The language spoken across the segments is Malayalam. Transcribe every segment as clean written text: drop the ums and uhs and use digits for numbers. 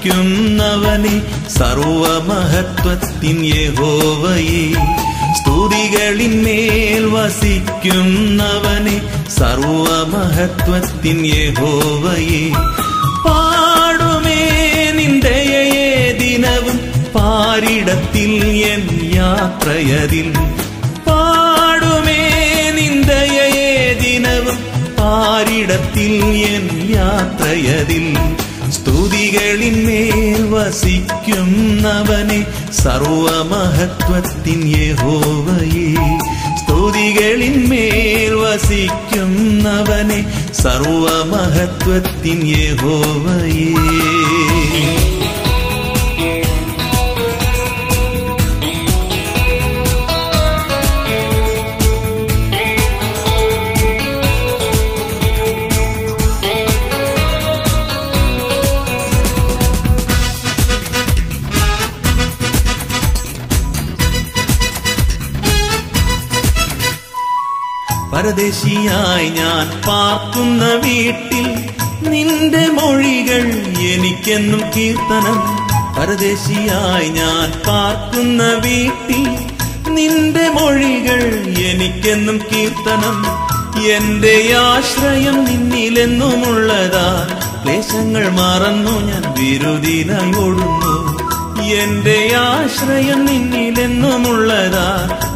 വസിക്കുന്നവനെ സർവമഹത്വത്തിൻ യഹോവയേ സ്തുതികളിന്മേൽ വസിക്കുന്നവനെ സർവമഹത്വത്തിൻ യഹോവയേ പാടുമേ നിന്ദയേ ദിനവും പാരിടത്തിൽ എൻ യാത്രയതിൽ പാടുമേ നിന്ദയേ ദിനവും പാരിടത്തിൽ എൻ യാത്രയതിൽ സ്തുതികളിന്മേൽ വസിക്കുന്നവനെ സർവമഹത്വത്തിൻ യഹോവയേ സ്തുതികളിന്മേൽ വസിക്കുന്നവനെ സർവമഹത്വത്തിൻ യഹോവയേ പരദേശിയായി ഞാൻ പാർക്കുന്ന വീട്ടിൽ നിന്റെ മൊഴികൾ എനിക്കെന്നും കീർത്തനം പരദേശിയായി ഞാൻ പാർക്കുന്ന വീട്ടിൽ നിന്റെ മൊഴികൾ എനിക്കെന്നും കീർത്തനം എന്റെ ആശ്രയം നിന്നിലെന്നുമുള്ളതാ ക്ലേശങ്ങൾ മറന്നു ഞാൻ വിരുദിനായി ഓടുന്നു എന്റെ ആശ്രയം നിന്നിലെന്നുമുള്ളതാ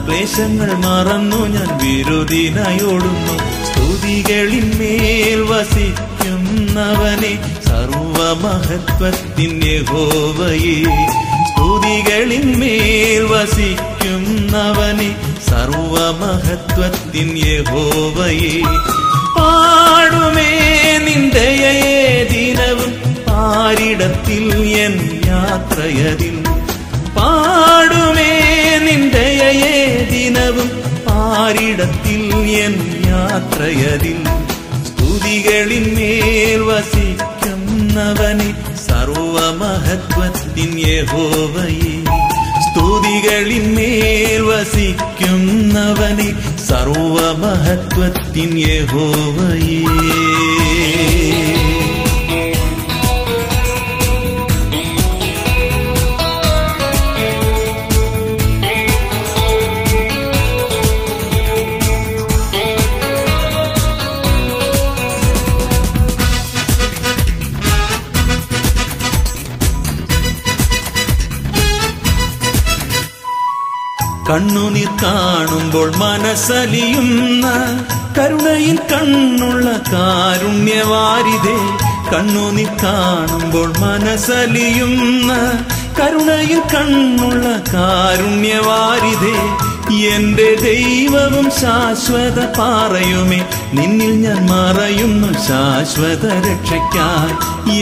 ക്ലേശങ്ങൾ മറന്നു ഞാൻ വിരുദിനായി ഓടുന്നു സ്തുതികളിന്മേൽ വസിക്കുന്നവനെ സർവമഹത്വത്തിൻ യഹോവയേ സ്തുതികളിന്മേൽ വസിക്കുന്നവനെ സർവമഹത്വത്തിൻ യഹോവയേ പാടുമേ നിന്ദയേ ദിനവും പാരിടത്തിൽ എൻ യാത്രയതിൽ പാടുമേ നിന്ദയേ ദിനവും പാരിടത്തിൽ എൻ യാത്രയതിൽ സ്തുതികളിന്മേൽ വസിക്കുന്നവനെ സർവമഹത്വത്തിൻ യഹോവയേ സ്തുതികളിന്മേൽ വസിക്കുന്നവനെ സർവമഹത്വത്തിൻ യഹോവയേ കണ്ണുനീർ കാണുമ്പോൾ മനസ്സലിയുന്ന കരുണയിൽ കണ്ണുള്ള കാരുണ്യവാരിധേ കണ്ണുനീർ കാണുമ്പോൾ മനസ്സലിയുന്ന കരുണയിൽ കണ്ണുള്ള കാരുണ്യവാരിധേ എന്റെ ദൈവവും ശാശ്വത പാറയുമേ നിന്നിൽ ഞാൻ മറയുന്നു ശാശ്വത രക്ഷയ്ക്കായി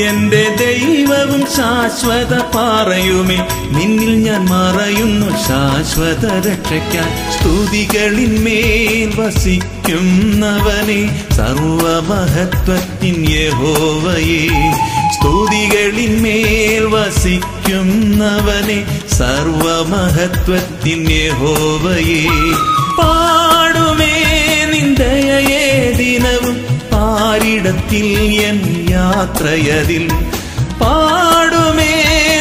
എന്റെ ദൈവവും ശാശ്വത പാറയുമേ നിന്നിൽ ഞാൻ മറയുന്നു ശാശ്വത രക്ഷയ്ക്കായി സ്തുതികളിന്മേൽ വസിക്കുന്നവനെ സർവമഹത്വത്തിൻ യഹോവയേ സ്തുതികളിന്മേൽ വസിക്കുന്നവനെ സർവമഹത്വത്തിൻ യഹോവയേ പാടുമേ നിന്ദയേ ദിനവും പാരിടത്തിൽ എൻ യാത്രയതിൽ പാടുമേ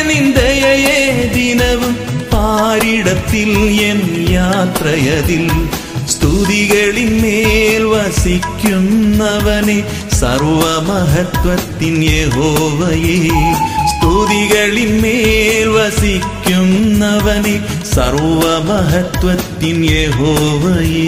നിന്ദയേ ദിനവും പാരിടത്തിൽ എൻ യാത്രയതിൽ സ്തുതികളിന്മേൽ വസിക്കുന്നവനെ സർവമഹത്വത്തിൻ യഹോവയേ സ്തുതികളിന്മേൽ വസിക്കുന്നവനെ സർവമഹത്വത്തിൻ യഹോവയേ